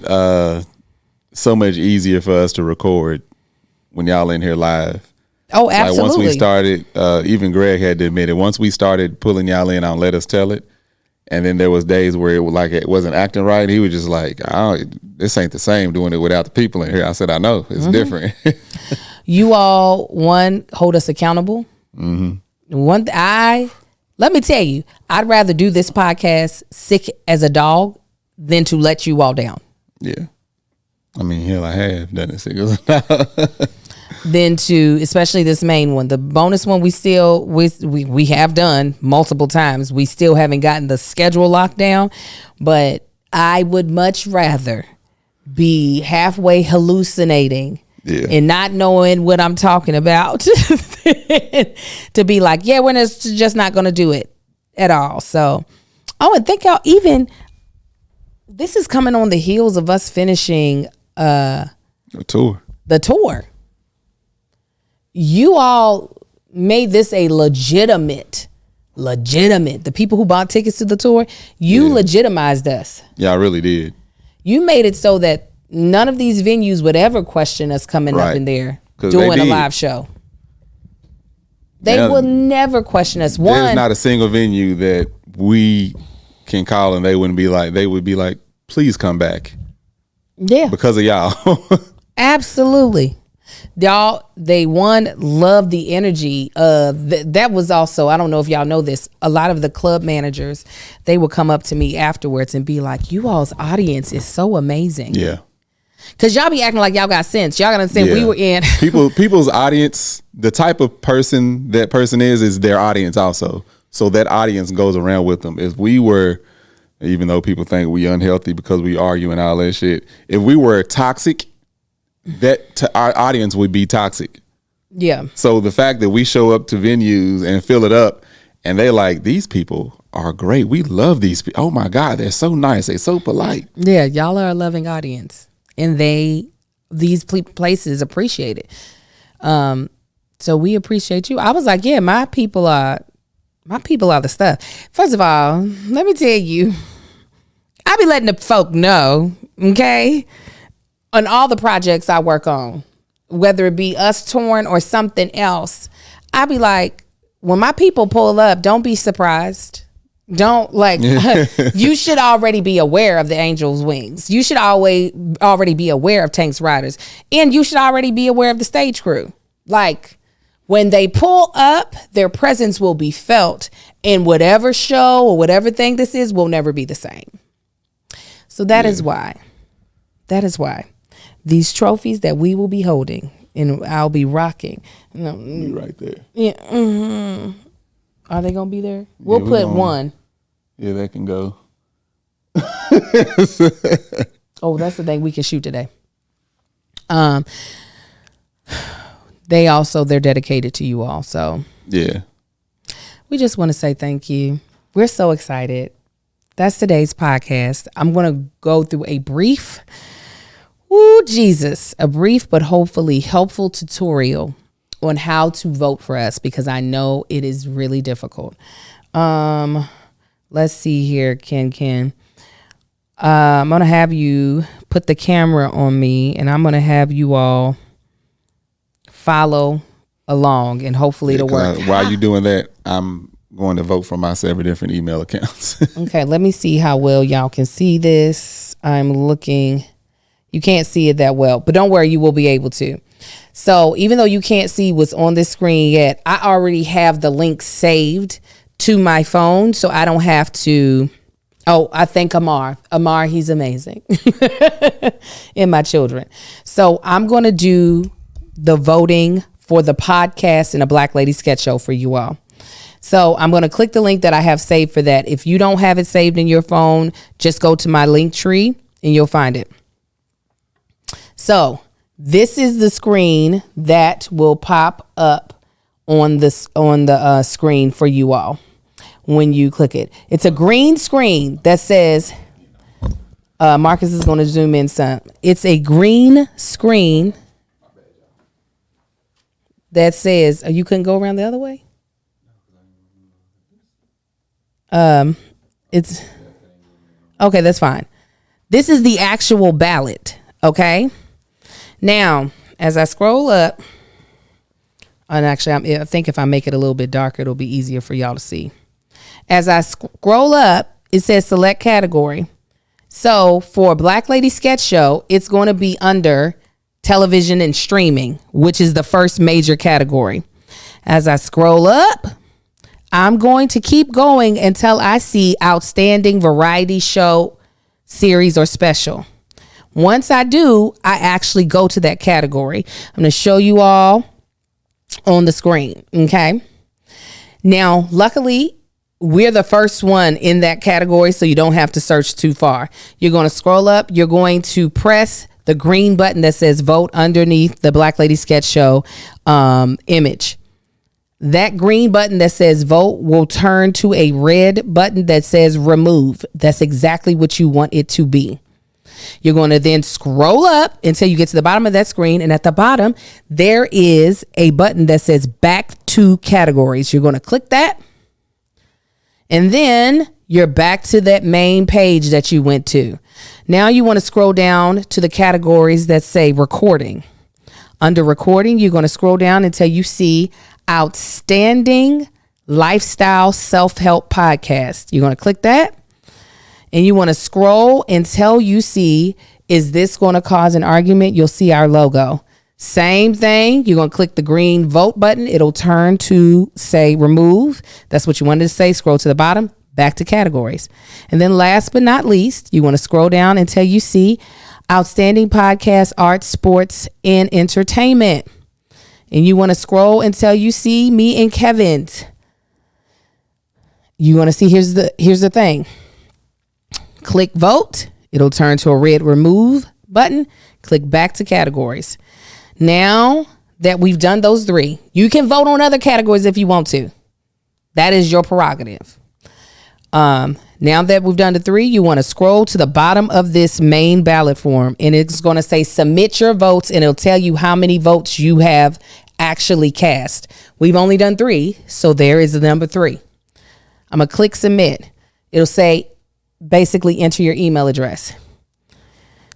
so much easier for us to record when y'all in here live. Oh, absolutely. Like once we started, even Greg had to admit it. Once we started pulling y'all in on Let Us Tell It, and then there was days where it wasn't acting right. He was just like, this ain't the same doing it without the people in here. I said, I know. It's different. You all, one, hold us accountable. Let me tell you, I'd rather do this podcast sick as a dog than to let you all down. Yeah. I mean, hell, I have done it sick as a dog. Than to, especially this main one. The bonus one we have done multiple times. We still haven't gotten the schedule locked down, but I would much rather be halfway hallucinating and not knowing what I'm talking about to be like, yeah, we're just not going to do it at all. So, and think y'all, even this is coming on the heels of us finishing the tour. You all made this a legitimate. The people who bought tickets to the tour, you legitimized us. Yeah, I really did. You made it so that none of these venues would ever question us coming up in there doing a live show. They will never question us. There's not a single venue that we can call and they would be like, please come back. Yeah. Because of y'all. Absolutely. Y'all, they love the energy of that was also, I don't know if y'all know this, a lot of the club managers, they would come up to me afterwards and be like, you all's audience is so amazing. Yeah. Cause y'all be acting like y'all got sense. Y'all gotta understand we were in people's audience, the type of person that person is their audience also. So that audience goes around with them. If we were, even though people think we unhealthy because we argue and all that shit, if we were toxic, our audience would be toxic. Yeah. So the fact that we show up to venues and fill it up and they like, these people are great. We love these people. Oh my God, they're so nice. They're so polite. Yeah, y'all are a loving audience. And these places appreciate it. So we appreciate you. I was like, yeah, my people are the stuff. First of all, let me tell you, I be letting the folk know, okay, on all the projects I work on, whether it be Us Torn or something else. I be like, when my people pull up, don't be surprised. Don't you should already be aware of the Angel's Wings. You should already be aware of Tank's Riders. And you should already be aware of the stage crew. Like, when they pull up, their presence will be felt. And whatever show or whatever thing this is will never be the same. So that is why these trophies that we will be holding and I'll be rocking. Be right there. Yeah. Mm-hmm. Are they going to be there? We'll put one. Yeah, that can go. Oh, that's the thing we can shoot today. They're dedicated to you all. So yeah, we just want to say thank you. We're so excited. That's today's podcast. I'm going to go through a brief but hopefully helpful tutorial on how to vote for us, because I know it is really difficult. Let's see here, Ken. I'm going to have you put the camera on me, and I'm going to have you all follow along, and hopefully it'll work. While you're doing that, I'm going to vote for my 7 different email accounts. Okay, let me see how well y'all can see this. I'm looking. You can't see it that well, but don't worry, you will be able to. So even though you can't see what's on this screen yet, I already have the link saved to my phone, so I don't have to. Oh, I thank Amar. He's amazing. And my children. So I'm going to do the voting for the podcast and a Black Lady Sketch Show for you all. So I'm going to click the link that I have saved for that. If you don't have it saved in your phone, just go to my link tree and you'll find it. So this is the screen that will pop up on the screen for you all when you click it. It's a green screen that says, Marcus is going to zoom in some. It's a green screen that says, you couldn't go around the other way? It's okay. That's fine. This is the actual ballot. Okay. Now, as I scroll up, and actually, I think if I make it a little bit darker, it'll be easier for y'all to see. As I scroll up, it says select category. So for Black Lady Sketch Show, it's going to be under television and streaming, which is the first major category. As I scroll up, I'm going to keep going until I see outstanding variety show, series, or special. Once I do, I actually go to that category. I'm going to show you all on the screen. Okay. Now, luckily, we're the first one in that category, so you don't have to search too far. You're going to scroll up. You're going to press the green button that says vote underneath the Black Lady Sketch Show image. That green button that says vote will turn to a red button that says remove. That's exactly what you want it to be. You're going to then scroll up until you get to the bottom of that screen. And at the bottom, there is a button that says back to categories. You're going to click that. And then you're back to that main page that you went to. Now you want to scroll down to the categories that say recording. Under recording, you're going to scroll down until you see outstanding lifestyle self-help podcast. You're going to click that. And you want to scroll until you see, is this going to cause an argument? You'll see our logo. Same thing. You're going to click the green vote button. It'll turn to say remove. That's what you wanted to say. Scroll to the bottom, back to categories. And then last but not least, you want to scroll down until you see outstanding podcast, arts, sports, and entertainment. And you want to scroll until you see me and Kevin's. You want to see, here's the thing. Click vote. It'll turn to a red remove button. Click back to categories. Now that we've done those 3, you can vote on other categories if you want to. That is your prerogative. Now that we've done the 3, you want to scroll to the bottom of this main ballot form, and it's going to say submit your votes, and it'll tell you how many votes you have actually cast. We've only done 3, so there is the number 3. I'm going to click submit. It'll say basically enter your email address.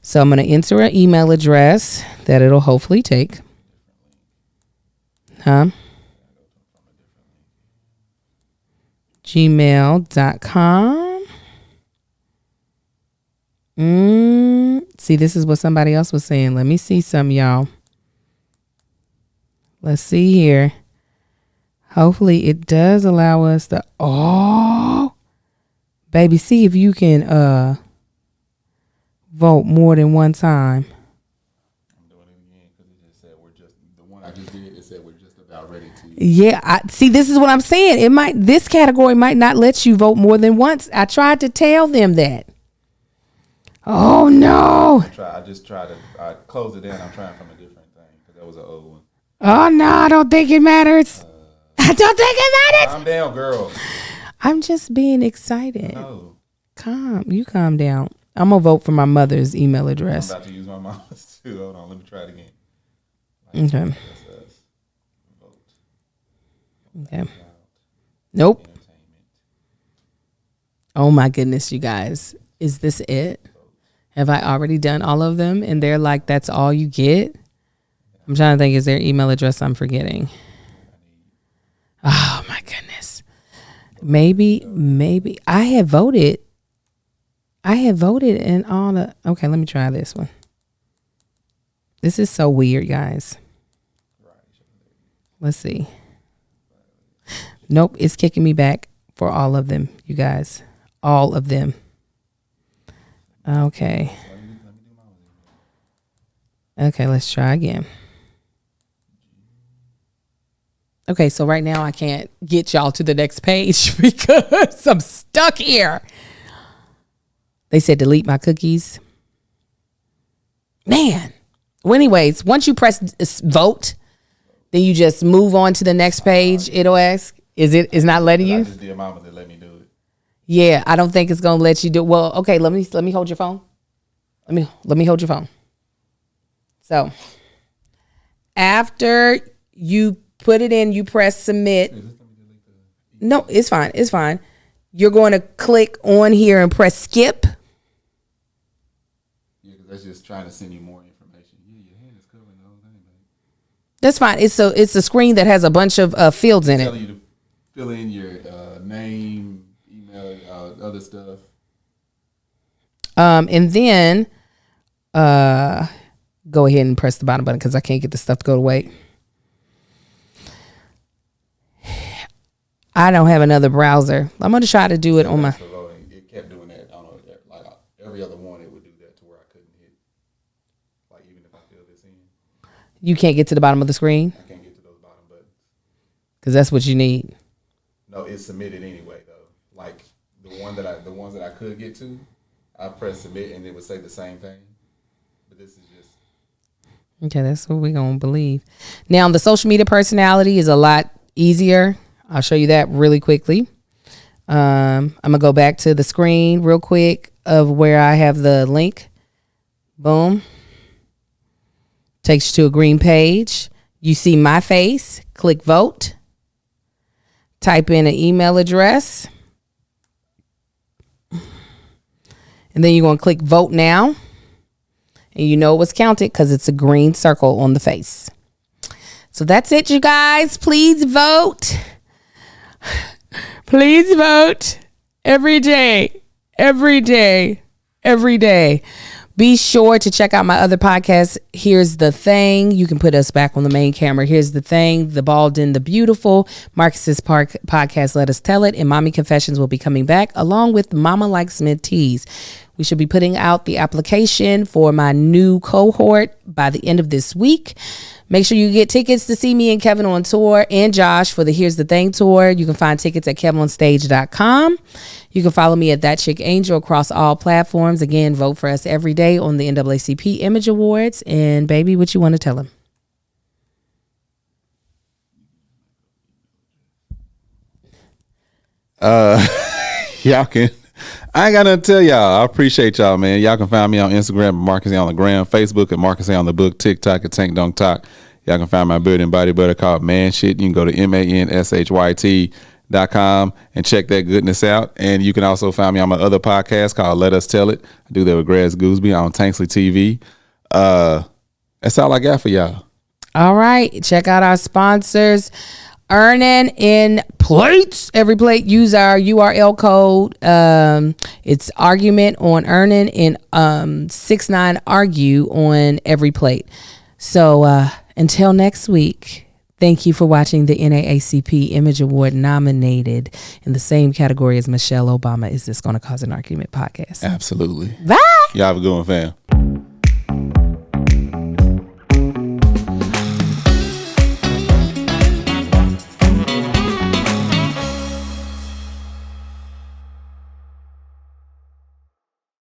So I'm going to enter an email address that it'll hopefully take. Gmail.com. See, this is what somebody else was saying. Let me see some, y'all. Let's see here. Hopefully it does allow us to, baby, see if you can vote more than one time. I'm doing it again because it just said the one I just did, it said we're just about ready to. Yeah, see, this is what I'm saying. This category might not let you vote more than once. I tried to tell them that. Oh no. I closed it down. I'm trying from a different thing because that was an old one. Oh no, I don't think it matters. I don't think it matters. Calm down, girl. I'm just being excited. No. Calm down. I'm gonna vote for my mother's email address. I'm about to use my mom's too. Hold on, let me try it again. Okay. Okay. Nope. Oh my goodness, you guys. Is this it? Have I already done all of them? And they're like, that's all you get? I'm trying to think, is there email address I'm forgetting? Oh my goodness. Maybe I have voted in all the, okay, let me try this one. This is so weird, guys. Let's see. Nope, it's kicking me back for all of them, you guys. All of them. Okay. Okay, let's try again. Okay, so right now I can't get y'all to the next page because I'm stuck here. They said delete my cookies. Man. Well, anyways, once you press vote, then you just move on to the next page. It'll ask, is not letting you? I just did mama that let me do it. Yeah, I don't think it's gonna let you do. Well, okay, let me hold your phone. Let me hold your phone. So after you put it in, you press submit. No, it's fine. It's fine. You're going to click on here and press skip. Yeah, because that's just trying to send you more information. Yeah, your hand is covering the whole thing, man. That's fine. It's a screen that has a bunch of fields in it. Telling you to fill in your name, email, other stuff. And then go ahead and press the bottom button because I can't get the stuff to go to wait. I don't have another browser. I'm going to try to do it on my... It kept doing that. I don't know, like every other one, it would do that to where I couldn't hit. Like even if I fill this in. You can't get to the bottom of the screen? I can't get to those bottom buttons. Because that's what you need. No, it's submitted anyway, though. Like the ones that I could get to, I press submit and it would say the same thing. But this is just... Okay, that's what we're going to believe. Now, the social media personality is a lot easier. I'll show you that really quickly. I'm going to go back to the screen real quick of where I have the link. Boom. Takes you to a green page. You see my face. Click vote. Type in an email address. And then you're going to click vote now. And you know it was counted because it's a green circle on the face. So that's it, you guys. Please vote. Please vote every day. Be sure to check out my other podcast. Here's the Thing. You can put us back on the main camera. Here's the Thing. The Bald and the Beautiful. Marcus's podcast, Let Us Tell It. And Mommy Confessions will be coming back along with Mama Likes Mint Teas. We should be putting out the application for my new cohort by the end of this week. Make sure you get tickets to see me and Kevin on tour and Josh for the Here's the Thing tour. You can find tickets at kevinonstage.com. You can follow me at That Chick Angel across all platforms. Again, vote for us every day on the NAACP Image Awards. And baby, what you want to tell them? Y'all can... I ain't got nothing to tell y'all. I appreciate y'all, man. Y'all can find me on Instagram at Marcus A on the Gram, Facebook at Marcus A on the Book, TikTok at Tank Don't Talk. Y'all can find my Build and Body Butter called Man Shit. You can go to MANSHYT NAACP.com and check that goodness out. And you can also find me on my other podcast called Let Us Tell It. I do that with Graz Gooseby on Tanksley TV. That's all I got for y'all. All right. Check out our sponsors. Earning in plates. Every plate, use our URL code. It's argument on earning and 69argue on every plate. So until next week, thank you for watching the NAACP Image Award nominated in the same category as Michelle Obama. Is This Going to Cause an Argument podcast? Absolutely. Bye. Y'all have a good one, fam.